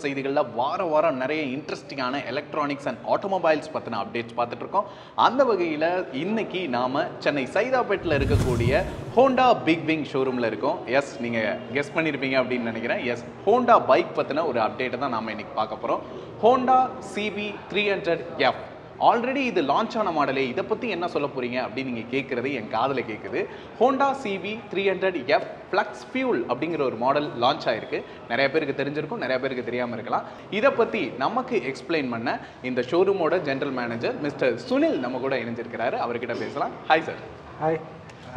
செய்திகளில் வாரம் நிறைய இன்ட்ரெஸ்டிங்கான எலக்ட்ரானிக்ஸ் அண்ட் ஆட்டோமொபைல்ஸ் பற்றின அப்டேட்ஸ் பார்த்துட்டு இருக்கோம். அந்த வகையில் இன்னைக்கு நாம் சென்னை சைதாப்பேட்டில் இருக்கக்கூடிய ஹோண்டா பிக் விங் ஷோரூமில் இருக்கோம். எஸ், நீங்கள் கெஸ் பண்ணியிருப்பீங்க அப்படின்னு நினைக்கிறேன். எஸ், ஹோண்டா பைக் பற்றின ஒரு அப்டேட்டை தான் நாம் இன்னைக்கு பார்க்க போகிறோம். ஹோண்டா CB300F ஆல்ரெடி இது லான்ச் ஆன மாடலே, இதை பற்றி என்ன சொல்ல போகிறீங்க அப்படின்னு நீங்கள் கேட்குறது என் காதில் கேட்குது. ஹோண்டா CB300F ஃப்ளக்ஸ் ஃபியூல் அப்படிங்கிற ஒரு மாடல் லான்ச் ஆகிருக்கு. நிறைய பேருக்கு தெரிஞ்சிருக்கும், நிறைய பேருக்கு தெரியாமல் இருக்கலாம். இதை பற்றி நமக்கு எக்ஸ்பிளைன் பண்ண இந்த ஷோரூமோட ஜென்ரல் மேனேஜர் மிஸ்டர் சுனில் நம்ம கூட இணைஞ்சிருக்கிறாரு. அவர்கிட்ட பேசலாம். Hi sir. ஹாய்.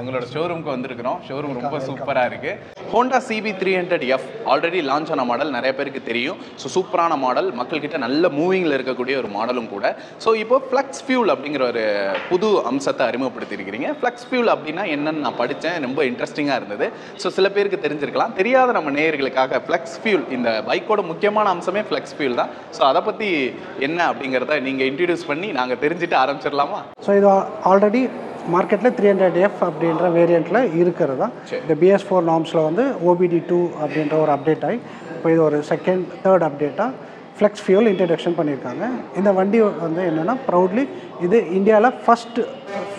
உங்களோட ஷோரூமுக்கு வந்திருக்கிறோம். ஷோரூம் ரொம்ப சூப்பராக இருக்குது. ஹோண்டா CB300F ஆல்ரெடி லான்ச் ஆன மாடல், நிறைய பேருக்கு தெரியும். ஸோ சூப்பரான மாடல், மக்கள்கிட்ட நல்ல மூவிங்கில் இருக்கக்கூடிய ஒரு மாடலும் கூட. ஸோ இப்போ ஃப்ளக்ஸ் ஃபியூல் அப்படிங்கிற ஒரு புது அம்சத்தை அறிமுகப்படுத்தியிருக்கிறீங்க. ஃப்ளக்ஸ் ஃபியூல் அப்படின்னா என்னன்னு நான் படித்தேன், ரொம்ப இன்ட்ரெஸ்டிங்காக இருந்தது. ஸோ சில பேருக்கு தெரிஞ்சிருக்கலாம், தெரியாத நம்ம நேயர்களுக்காக ஃப்ளக்ஸ் ஃபியூல், இந்த பைக்கோட முக்கியமான அம்சமே ஃப்ளக்ஸ் ஃபியூல் தான். ஸோ அதை பற்றி என்ன அப்படிங்கிறத நீங்கள் இன்ட்ரடியூஸ் பண்ணி நாங்கள் தெரிஞ்சுட்டு ஆரம்பிச்சிடலாமா? ஸோ இது ஆல்ரெடி மார்க்கெட்டில் 300F அப்படின்ற வேரியண்ட்டில் இருக்கிறது தான். இந்த BS4 நார்ம்ஸில் வந்து OBD2 அப்படின்ற ஒரு அப்டேட் ஆகி இப்போ இது ஒரு தேர்ட் அப்டேட்டாக ஃப்ளெக்ஸ் ஃபியூல் இன்ட்ரடக்ஷன் பண்ணியிருக்காங்க. இந்த வண்டி வந்து என்னென்னா ப்ரௌட்லி இது இந்தியாவில் ஃபஸ்ட்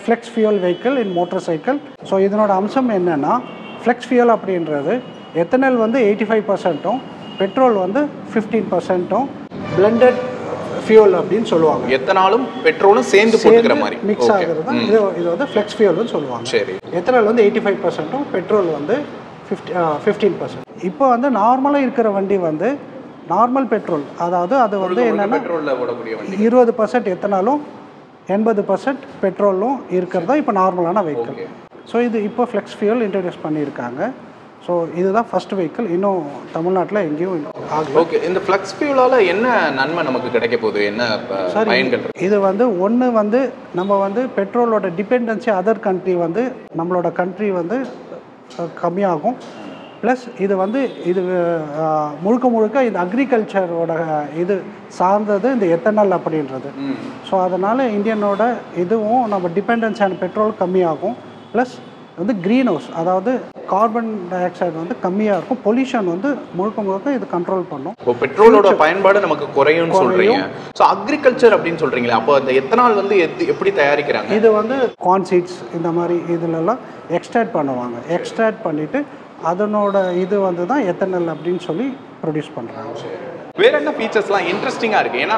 ஃப்ளெக்ஸ் ஃபியூல் வெஹிக்கிள் இன் மோட்டர் சைக்கிள். ஸோ இதனோட அம்சம் என்னென்னா, ஃப்ளெக்ஸ் ஃபியூல் அப்படின்றது எத்தனால் வந்து 85%, பெட்ரோல் வந்து 15%, பிளெண்டட் ஃபியூல் அப்படின்னு சொல்லுவாங்க. எத்தனாலும் பெட்ரோலும் சேர்ந்து போட்டுக்கிற மாதிரி மிக்ஸ் ஆகிறது தான் இது வந்து ஃப்ளெக்ஸ் ஃபியூல்னு சொல்லுவாங்க. சரி. எத்தனால் வந்து 85%, பெட்ரோல் வந்து 15%. இப்போ வந்து நார்மலாக இருக்கிற வண்டி வந்து நார்மல் பெட்ரோல், அதாவது அது வந்து என்னென்னா 20% எத்தனாலும் 80% பெட்ரோலும் இருக்கிறது தான் இப்போ நார்மலான வெஹிக்கிள். ஸோ இது இப்போ ஃப்ளெக்ஸ் ஃபியூல் இன்ட்ரடியூஸ் பண்ணியிருக்காங்க. ஸோ இதுதான் ஃபர்ஸ்ட் வெஹிக்கிள், இன்னும் தமிழ்நாட்டில் எங்கேயும் ஆகல. ஓகே, இந்த ஃப்ளக்ஸ் ஃபியூலால் என்ன நன்மை நமக்கு கிடைக்க போகுது, என்ன பயன்கள்? இது வந்து ஒன்று வந்து நம்ம வந்து பெட்ரோலோட டிபெண்டன்சி அதர் கண்ட்ரி வந்து நம்மளோட கண்ட்ரி வந்து கம்மியாகும். ப்ளஸ் இது வந்து இது முழுக்க இந்த அக்ரிகல்ச்சரோட இது சார்ந்தது இந்த எத்தனால் அப்படின்றது. ஸோ அதனால் இந்தியனோட இதுவும் நம்ம டிபெண்டன்சி ஆன பெட்ரோல் கம்மியாகும். ப்ளஸ் வந்து க்ரீன் ஹவுஸ், அதாவது கார்பன் டை ஆக்சைடு வந்து கம்மியாக இருக்கும். பொல்யூஷன் வந்து முழுக்க இது கண்ட்ரோல் பண்ணும். இப்போ பெட்ரோலோட பயன்பாடு நமக்கு குறையும்னு சொல்கிறீங்க. ஸோ அக்ரிகல்ச்சர் அப்படின்னு சொல்கிறீங்களா, அப்போ அந்த எத்தனால் வந்து எப்படி தயாரிக்கிறாங்க? இது வந்து கார்ன் சீட்ஸ் இந்த மாதிரி இதிலெல்லாம் எக்ஸ்ட்ராக்ட் பண்ணுவாங்க. எக்ஸ்ட்ராக்ட் பண்ணிவிட்டு அதனோட இது வந்து தான் எத்தனால் அப்படின்னு சொல்லி ப்ரொடியூஸ் பண்ணுறாங்க. வேற என்ன ஃபீச்சர்ஸ்லாம் இன்ட்ரெஸ்டிங்காக இருக்குது? ஏன்னா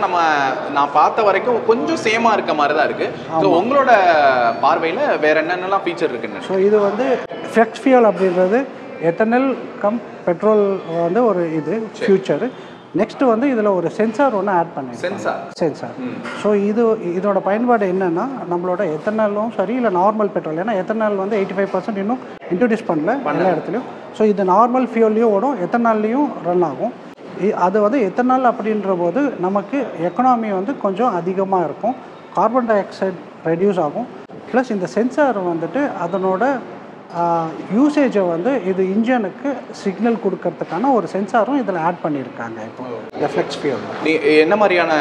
நான் பார்த்த வரைக்கும் கொஞ்சம் சேமாக இருக்க மாதிரி தான் இருக்குது. ஸோ உங்களோட பார்வையில் வேற என்னென்னலாம் ஃபீச்சர் இருக்குன்னு? ஸோ இது வந்து ஃப்ளெக்ஸ் ஃபியூல் அப்படின்றது எத்தனால் கம் பெட்ரோல் வந்து ஒரு இது ஃபியூச்சரு. நெக்ஸ்ட்டு வந்து இதில் ஒரு சென்சார் ஒன்று ஆட் பண்ணி சென்சார். ஸோ இதோட பயன்பாடு என்னென்னா, நம்மளோட எத்தனாலும் சரி இல்லை நார்மல் பெட்ரோல், ஏன்னா எத்தனால் வந்து 85% இன்னும் இன்ட்ரடியூஸ் பண்ணல எல்லா இடத்துலையும். ஸோ இது நார்மல் ஃபியூல்லையும் ஓடும், எத்தனால்லையும் ரன் ஆகும். அது வந்து எத்தனால் அப்படின்ற போது நமக்கு எக்கனாமி வந்து கொஞ்சம் அதிகமாக இருக்கும், கார்பன் டை ஆக்சைடு ரெடியூஸ் ஆகும். ப்ளஸ் இந்த சென்சார் வந்துட்டு அதனோட யூசேஜை வந்து இது இன்ஜனுக்கு சிக்னல் கொடுக்கறதுக்கான ஒரு சென்சாரும் இதில் ஆட் பண்ணியிருக்காங்க. இப்போ இந்த ஃப்ளெக்ஸ் ஃபியூல் என்ன மாதிரியான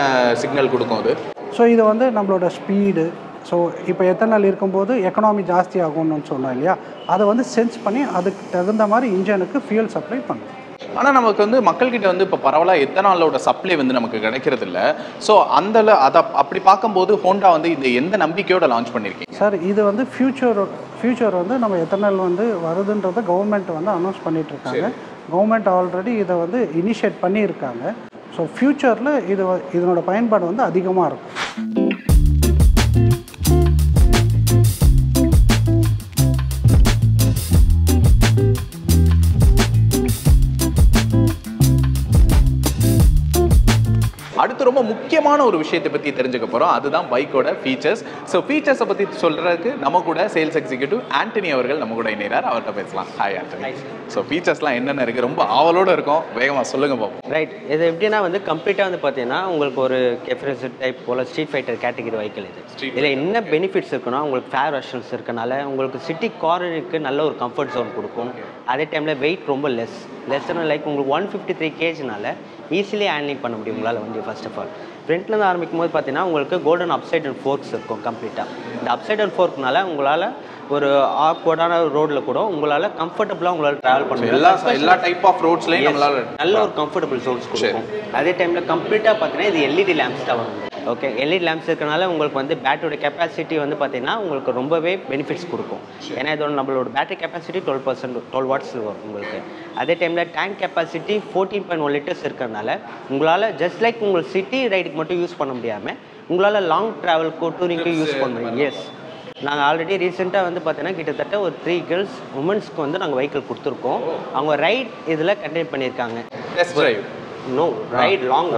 சிக்னல் கொடுக்கும் அது? ஸோ இது வந்து நம்மளோட ஸ்பீடு, ஸோ இப்போ எத்தனால் இருக்கும்போது எக்கனாமி ஜாஸ்தி ஆகும்னு சொன்னோம் இல்லையா, அதை வந்து சென்ஸ் பண்ணி அதுக்கு தகுந்த மாதிரி இன்ஜனுக்கு ஃபியூல் சப்ளை பண்ணும். ஆனால் நமக்கு வந்து மக்கள்கிட்ட வந்து இப்போ பரவலாக எத்தனாலோட சப்ளை வந்து நமக்கு கிடைக்கிறது இல்லை. ஸோ அதை அப்படி பார்க்கும்போது ஹோண்டா வந்து இது எந்த நம்பிக்கையோட லான்ச் பண்ணியிருக்கீங்க சார்? இது வந்து ஃபியூச்சர் வந்து நம்ம எத்தனால் வந்து வருதுன்றதை கவர்மெண்ட் வந்து அனௌன்ஸ் பண்ணிகிட்ருக்காங்க. கவர்மெண்ட் ஆல்ரெடி இதை வந்து இனிஷியேட் பண்ணியிருக்காங்க. ஸோ ஃப்யூச்சரில் இதனோட பயன்பாடு வந்து அதிகமாக இருக்கும். அடுத்து ரொம்ப முக்கியமான ஒரு விஷயத்தை பற்றி தெரிஞ்சுக்க போகிறோம், அதுதான் பைக்கோட ஃபீச்சர்ஸ். ஸோ ஃபீச்சர்ஸை பற்றி சொல்கிறதுக்கு நம்ம கூட சேல்ஸ் எக்ஸிக்யூட்டிவ் ஆண்டனி அவர்கள் நம்ம கூட இணைகிறார். அவர்கிட்ட பேசலாம். ஹாய் ஆண்டனி. ஸோ ஃபீச்சர்ஸ்லாம் என்னென்ன இருக்குது, ரொம்ப ஆவலோடு இருக்கும், வேகமாக சொல்லுங்கள் பார்ப்போம். ரைட். இது எப்படின்னா வந்து கம்ப்ளீட்டாக வந்து பார்த்தீங்கன்னா உங்களுக்கு ஒரு கெஃப்ரிஜரேட்டர் டைப் போல் ஸ்ட்ரீட் ஃபைட்டர் கேட்டகரி வெஹிக்கிள் இது. இதில் என்ன பெனிஃபிட்ஸ் இருக்குன்னா, உங்களுக்கு ஃபேர் வெர்ஷன்ஸ் இருக்கனால உங்களுக்கு சிட்டி கார்னருக்கு நல்ல ஒரு கம்ஃபர்ட் ஜோன் கொடுக்கும். அதே டைமில் வெயிட் ரொம்ப லெஸ்ஸான லைக் உங்களுக்கு 153 kgனால ஈஸிலி ஹேண்ட்லிங் பண்ண முடியும் உங்களால் வண்டி. ஃபர்ஸ்ட் ஆஃப் ஆல் ஃப்ரண்ட்லேருந்து ஆரம்பிக்கும் போது பார்த்தீங்கன்னா உங்களுக்கு கோல்டன் அப்சைட் அண்ட் ஃபோர்க்ஸ் இருக்கும் கம்ப்ளீட்டாக. இந்த அப்சைட் அண்ட் ஃபோர்க்னால உங்களால் ஒரு ஆக்வர்டான ரோடில் கூட உங்களால் கம்ஃபர்டபுளாக உங்களால் ட்ராவல் பண்ண முடியும். எல்லா டைப் ஆஃப் ரோட்ஸ்லையும் நம்மளால நல்ல ஒரு கம்ஃபர்டபுள் ஜோன்ஸ் கொடுக்கும். அதே டைமில் கம்ப்ளீட்டாக பார்த்தீங்கன்னா இது எல்இடி லேம்ப்ஸ் தான் வரும். ஓகே, எல்இடி லேம்ப்ஸ் இருக்கனால உங்களுக்கு வந்து பேட்டரியோட கெப்பாசிட்டி வந்து பார்த்தீங்கன்னா உங்களுக்கு ரொம்பவே பெனிஃபிட்ஸ் கொடுக்கும். ஏன்னா இதோட நம்மளோட பேட்டரி கெப்பாசிட்டி 12 வாட்ஸ் வரும் உங்களுக்கு. அதே டைமில் டேங்க் கெப்பாசிட்டி 14.1 லிட்டர்ஸ் இருக்கிறதுனால உங்களால் ஜஸ்ட் லைக் உங்களுக்கு சிட்டி ரைடுக்கு மட்டும் யூஸ் பண்ண முடியாமல் உங்களால் லாங் ட்ராவலுக்கு டூரிங்க்கு யூஸ் பண்ண முடியும். எஸ், நாங்கள் ஆல்ரெடி ரீசெண்டாக வந்து பார்த்தீங்கன்னா கிட்டத்தட்ட ஒரு 3 கேர்ள்ஸ் உமன்ஸ்க்கு வந்து நாங்கள் வெஹிக்கிள் கொடுத்துருக்கோம். அவங்க ரைட் இதில் கண்டெக்ட் பண்ணியிருக்காங்க. No right long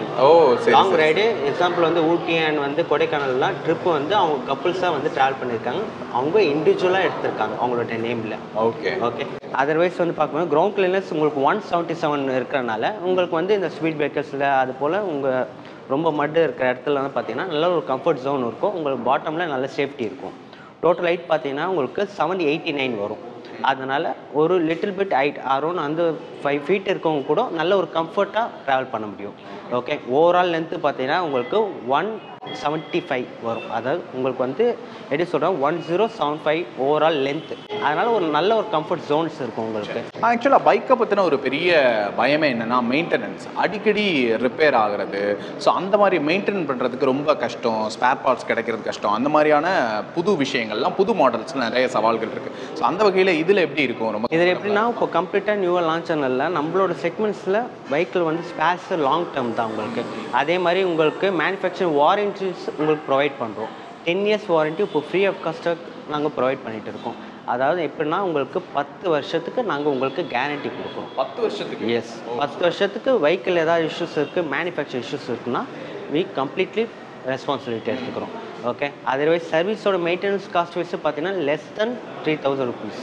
ride. Example வந்து ஊட்டி அண்ட் வந்து கொடைக்கானல்லாம் ட்ரிப்பு வந்து அவங்க கப்புள்ஸாக வந்து ட்ராவல் பண்ணியிருக்காங்க. அவங்க இண்டிவிஜுவலாக எடுத்திருக்காங்க அவங்களோட நேமில். Okay okay. அதர்வைஸ் வந்து பார்க்கும்போது கிரவுண்ட் கிளியரன்ஸ் உங்களுக்கு 177 இருக்கிறனால உங்களுக்கு வந்து இந்த ஸ்பீட் பிரேக்கர்ஸில் அது போல் உங்கள் ரொம்ப மட்டு இருக்கிற இடத்துல வந்து பார்த்தீங்கன்னா நல்ல ஒரு கம்ஃபர்ட் ஜோன் இருக்கும். உங்களுக்கு பாட்டமில் நல்ல சேஃப்டி இருக்கும். டோட்டல் ஹைட் பார்த்தீங்கன்னா உங்களுக்கு 789 வரும். அதனால் ஒரு லிட்டில் பிட் ஹைட் அரௌண்ட் அந்த 5 feet இருக்கவங்க கூட நல்ல ஒரு கம்ஃபர்ட்டாக ட்ராவல் பண்ண முடியும். ஓகே, ஓவரால் லென்த்து பார்த்தீங்கன்னா உங்களுக்கு 175 வரும். அதாவது உங்களுக்கு வந்து எப்படி சொல்கிறோம் 1075 ஓவரால் லென்த்து. அதனால் ஒரு நல்ல ஒரு கம்ஃபர்ட் ஜோன்ஸ் இருக்கும் உங்களுக்கு. ஆக்சுவலாக பைக்கை பற்றின ஒரு பெரிய பயமே என்னென்னா மெயின்டெனன்ஸ், அடிக்கடி ரிப்பேர் ஆகிறது. ஸோ அந்த மாதிரி மெயின்டைன் பண்ணுறதுக்கு ரொம்ப கஷ்டம், ஸ்பேர் பார்ட்ஸ் கிடைக்கிறது கஷ்டம். அந்த மாதிரியான புது விஷயங்கள்லாம் புது மாடல்ஸில் நிறைய சவால்கள் இருக்குது. ஸோ அந்த வகையில் இதில் எப்படி இருக்கும்? ரொம்ப இதில் எப்படின்னா இப்போ கம்ப்ளீட்டாக நியூவாக லான்ச் ஆனதில் நம்மளோட செக்மெண்ட்ஸில் வெஹிக்கிள் வந்து ஸ்பேர்ஸ் லாங் டேர்ம் தான் உங்களுக்கு. அதே மாதிரி உங்களுக்கு மேனுஃபேக்சரிங் வாரண்டிஸ் உங்களுக்கு ப்ரொவைட் பண்ணுறோம். 10 years வாரண்ட்டி இப்போ ஃப்ரீ ஆஃப் காஸ்ட்டாக நாங்கள் ப்ரொவைட் பண்ணிகிட்டு இருக்கோம். அதாவது எப்படின்னா உங்களுக்கு 10 வருஷத்துக்கு நாங்கள் உங்களுக்கு கேரண்டி கொடுக்குறோம். 10 வருஷத்துக்கு? எஸ், 10 வருஷத்துக்கு வெஹிக்கிள் ஏதாவது இஷ்யூஸ் இருக்குது, மேனுஃபேக்சர் இஷ்யூஸ் இருக்குன்னா we completely ரெஸ்பான்சிபிலிட்டி எடுத்துக்கிறோம். ஓகே, அதர்வைஸ் சர்வீஸோட மெயின்டெனன்ஸ் காஸ்ட் வைஸ் பார்த்தீங்கன்னா லெஸ் தென் 3000 rupees.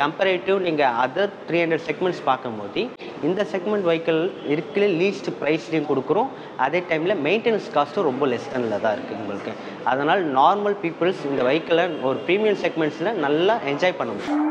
கம்பேரேட்டிவ் நீங்கள் அதர் 300 செக்மெண்ட்ஸ் பார்க்கும்போது இந்த செக்மெண்ட் வெஹிக்கிள் இருக்கிற லீஸ்ட் ப்ரைஸ்லையும் கொடுக்குறோம். அதே டைமில் மெயின்டெனன்ஸ் காஸ்ட்டும் ரொம்ப லெஸ் தெனில் தான் இருக்குது உங்களுக்கு. அதனால் நார்மல் பீப்புள்ஸ் இந்த வெஹிக்கிளை ஒரு ப்ரீமியம் செக்மெண்ட்ஸில் நல்லா என்ஜாய் பண்ண முடியும்.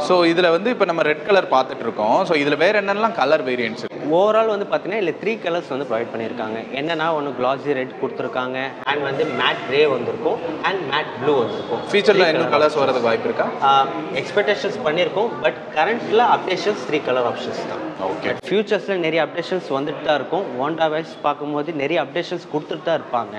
ஸோ இதில் வந்து இப்போ நம்ம ரெட் கலர் பார்த்துட்டு இருக்கோம். ஸோ இதில் வேறு என்னெல்லாம் கலர் வேரியன்ட்ஸ்? ஓவரால் வந்து பார்த்தீங்கன்னா இல்லை 3 கலர்ஸ் வந்து ப்ரொவைட் பண்ணியிருக்காங்க. என்னென்னா ஒன்று கிளாஸி ரெட் கொடுத்துருக்காங்க, அண்ட் வந்து மேட் கிரே வந்திருக்கும், அண்ட் மேட் ப்ளூ வந்திருக்கும். ஃபியூச்சரில் இன்னும் கலர்ஸ் வரதுக்கு வாய்ப்பு இருக்கா? எக்ஸ்பெக்டேஷன்ஸ் பண்ணியிருக்கோம். பட் கரண்ட்டில் அப்டேஷன்ஸ் 3 கலர் ஆப்ஷன்ஸ் தான். ஓகே, ஃபியூச்சர்ஸில் நிறைய அப்டேஷன்ஸ் வந்துட்டு தான் இருக்கும். ஹோண்டா வைஸ் பார்க்கும்போது நிறைய அப்டேஷன்ஸ் கொடுத்துட்டு தான் இருப்பாங்க.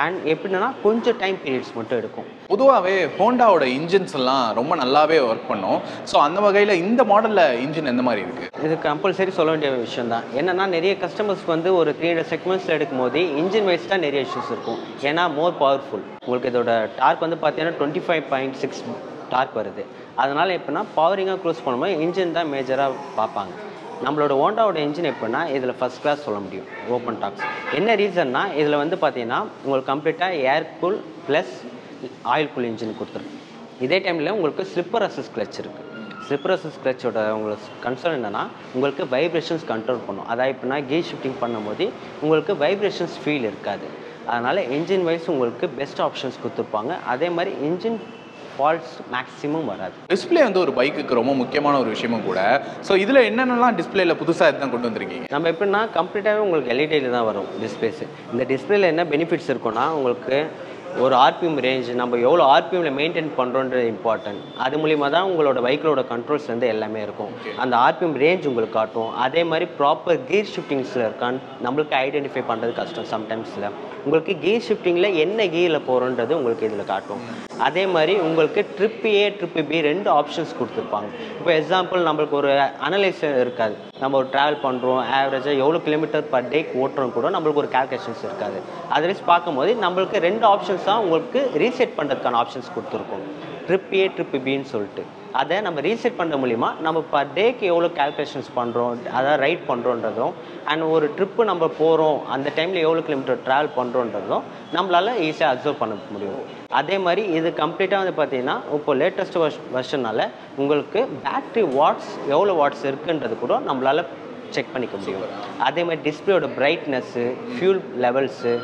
அண்ட் எப்படின்னா கொஞ்சம் டைம் பீரியட்ஸ் மட்டும் எடுக்கும். பொதுவாகவே ஹோண்டாவோட இன்ஜின்ஸ் எல்லாம் ரொம்ப நல்லாவே ஒர்க் பண்ணும். ஸோ அந்த வகையில் இந்த மாடலில் இன்ஜின் எந்த மாதிரி இருக்குது? இது கம்பல்சரி சொல்ல வேண்டிய விஷயம் தான். என்னென்னா நிறைய கஸ்டமர்ஸ்க்கு வந்து ஒரு 300 செக்மெண்ட்ஸில் எடுக்கும் போது இன்ஜின் வைஸ் தான் நிறைய இஷ்யூஸ் இருக்கும். ஏன்னா மோர் பவர்ஃபுல். உங்களுக்கு இதோட டார்க் வந்து பார்த்தீங்கன்னா 25.6 டார்க் வருது. அதனால் எப்படின்னா பவரிங்காக க்ளோஸ் பண்ணும்போது இன்ஜின் தான் மேஜராக பார்ப்பாங்க. நம்மளோட ஹோண்டாவோட இன்ஜின் எப்படின்னா இதில் ஃபஸ்ட் கிளாஸ் சொல்ல முடியும் ஓப்பன் டாக்ஸ். என்ன ரீசன்னா இதில் வந்து பார்த்தீங்கன்னா உங்களுக்கு கம்ப்ளீட்டாக ஏர் cool plus oil cool engine கொடுத்துருக்கு. இதே டைமில் உங்களுக்கு ஸ்லிப்பர் அசிஸ்ட் கிளச் இருக்குது. ஸ்லிப்பர் அசிஸ்ட் கிளச்சோட உங்களுக்கு கன்சர்ன் என்னென்னா உங்களுக்கு வைப்ரேஷன்ஸ் கண்ட்ரோல் பண்ணும். அதாவது எப்படின்னா கீர் ஷிஃப்டிங் பண்ணும்போது உங்களுக்கு வைப்ரேஷன்ஸ் ஃபீல் இருக்காது. அதனால் இன்ஜின் வைஸ் உங்களுக்கு பெஸ்ட் ஆப்ஷன்ஸ் கொடுத்துருப்பாங்க. அதே மாதிரி இன்ஜின் ஃபால்ட்ஸ் மேக்ஸிமம் வராது. டிஸ்பிளே வந்து ஒரு பைக்குக்கு ரொம்ப முக்கியமான ஒரு விஷயமும் கூட. ஸோ இதில் என்னென்னலாம் டிஸ்பிளேல புதுசாக இதுதான் கொண்டு வந்திருக்கீங்க? நம்ம எப்படின்னா கம்ப்ளீட்டாகவே உங்களுக்கு எல்இடியில் தான் வரும் டிஸ்பிளேஸ். இந்த டிஸ்பிளேல என்ன பெனிஃபிட்ஸ் இருக்குன்னா உங்களுக்கு ஒரு ஆர்பிஎம் ரேஞ்ச், நம்ம எவ்வளோ ஆர்பிஎம்மில் மெயின்டைன் பண்ணுறோன்றது இம்பார்ட்டன்ட். அது மூலிமா தான் உங்களோட பைக்கிலோட கண்ட்ரோல்ஸ் வந்து எல்லாமே இருக்கும். அந்த ஆர்பிஎம் ரேஞ்ச் உங்களுக்கு காட்டும். அதே மாதிரி ப்ராப்பர் கீர் ஷிஃப்டிங்ஸில் இருக்கான்னு நம்மளுக்கு ஐடென்டிஃபை பண்ணுறது கஷ்டம் சம்டைம்ஸில். உங்களுக்கு கீர் ஷிஃப்டிங்கில் என்ன கீரில் போகிறோன்றது உங்களுக்கு இதில் காட்டும். அதே மாதிரி உங்களுக்கு trip A trip B 2 options கொடுத்துருப்பாங்க. இப்போ எக்ஸாம்பிள் நம்மளுக்கு ஒரு அனலைசர் இருக்காது. நம்ம ஒரு ட்ராவல் பண்ணுறோம், ஆவரேஜாக எவ்வளோ கிலோமீட்டர் பர் டேக்கு ஓட்டுறோம் கூட நம்மளுக்கு ஒரு கால்குலேஷன்ஸ் இருக்காது. அதர்வைஸ் பார்க்கும்போது நம்மளுக்கு 2 ஆப்ஷன்ஸ் தான் உங்களுக்கு ரீசெட் பண்ணுறதுக்கான ஆப்ஷன்ஸ் கொடுத்துருக்கோம். ட்ரிப் ஏ ட்ரிப் பின்னு சொல்லிட்டு அதை நம்ம ரீசெட் பண்ணுற மூலிமா நம்ம பர் டேக்கு எவ்வளோ கால்குலேஷன்ஸ் பண்ணுறோம், அதாவது ரைட் பண்ணுறோன்றதும், அண்ட் ஒரு ட்ரிப்பு நம்ம போகிறோம் அந்த டைமில் எவ்வளோ கிலோமீட்டர் ட்ராவல் பண்ணுறோன்றதும் நம்மளால் ஈஸியாக அப்சர்வ் பண்ண முடியும். அதே மாதிரி இது கம்ப்ளீட்டாக வந்து பார்த்தீங்கன்னா இப்போ லேட்டஸ்ட் வெர்ஷனால் உங்களுக்கு பேட்ரி வாட்ஸ் எவ்வளோ வாட்ஸ் இருக்குன்றது கூட நம்மளால் செக் பண்ணிக்க முடியும். அதே மாதிரி டிஸ்பிளேயோட பிரைட்னஸ்ஸு, ஃபியூல் லெவல்ஸு,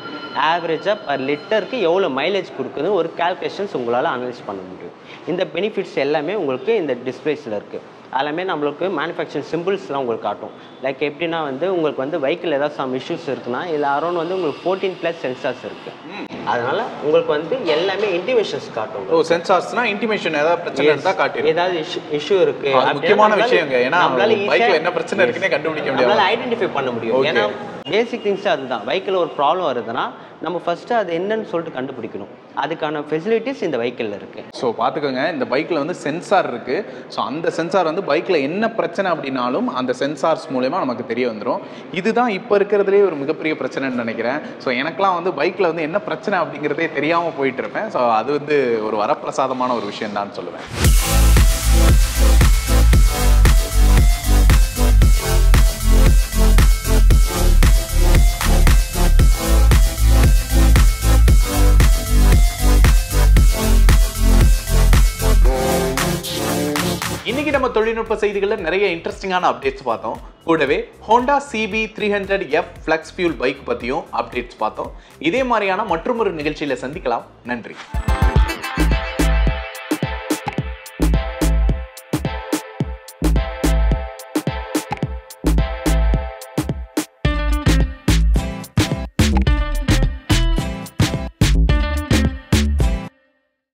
ஆவரேஜாக பர் லிட்டருக்கு எவ்வளோ மைலேஜ் கொடுக்குதுன்னு ஒரு கால்குலேஷன்ஸ் உங்களால் அனலைஸ் பண்ண முடியும். இந்த பெனிஃபிட்ஸ் எல்லாமே உங்களுக்கு இந்த டிஸ்பிளேஸில் இருக்குது. எல்லாமே நம்மளுக்கு மேனுஃபேக்சரிங் சிம்பிள்ஸ்லாம் உங்களுக்கு காட்டும். லைக் எப்படின்னா வந்து உங்களுக்கு வந்து வெஹிக்கிள் ஏதாவது சம் இஷ்யூஸ் இருக்குன்னா இதில் அரௌண்ட் வந்து உங்களுக்கு 14+ சென்சார்ஸ் இருக்குது. அதனால் உங்களுக்கு வந்து எல்லாமே இன்டிமேஷன்ஸ் காட்டும். சென்சார்ஸ்னா இன்டிமேஷன் ஏதாவது பிரச்சனை இருந்தா காட்டிடும். ஏதாவது இஷ்யூ இருக்கு, முக்கியமான விஷயங்க. ஏன்னா பைக்ல என்ன பிரச்சனை இருக்குன்னே கண்டுபிடிக்க முடியும், நம்மளால ஐடென்டிஃபை பண்ண முடியும். ஏன்னா பேசிக் திங்ஸ் அதுதான். வெஹிக்கிள் ஒரு ப்ராப்ளம் வருதுன்னா நம்ம ஃபர்ஸ்ட் அது என்னன்னு சொல்லிட்டு கண்டுபிடிக்கணும். அதுக்கான ஃபெசிலிட்டிஸ் இந்த வெஹிக்கிளில் இருக்கு. ஸோ பார்த்துக்கோங்க, இந்த பைக்கில் வந்து சென்சார் இருக்கு. ஸோ அந்த சென்சார் வந்து பைக்கில் என்ன பிரச்சனை அப்படின்னாலும் அந்த சென்சார்ஸ் மூலமா நமக்கு தெரிய வந்துடும். இதுதான் இப்போ இருக்கிறதுலே ஒரு மிகப்பெரிய பிரச்சனைன்னு நினைக்கிறேன். ஸோ எனக்குலாம் வந்து பைக்கில் வந்து என்ன பிரச்சனை அப்படிங்கிறதே தெரியாமல் போயிட்டு இருப்பேன். ஸோ அது வந்து ஒரு வரப்பிரசாதமான ஒரு விஷயம் தான் சொல்லுவேன். இன்னைக்கு நம்ம தொழில்நுட்ப செய்திகளில் நிறைய இன்ட்ரெஸ்டிங்கான அப்டேட்ஸ் பார்த்தோம். கூடவே Honda CB300F flex fuel bike பற்றியும் அப்டேட்ஸ் பார்த்தோம். இதே மாதிரியான மற்றொரு நிகழ்ச்சியில் சந்திக்கலாம். நன்றி.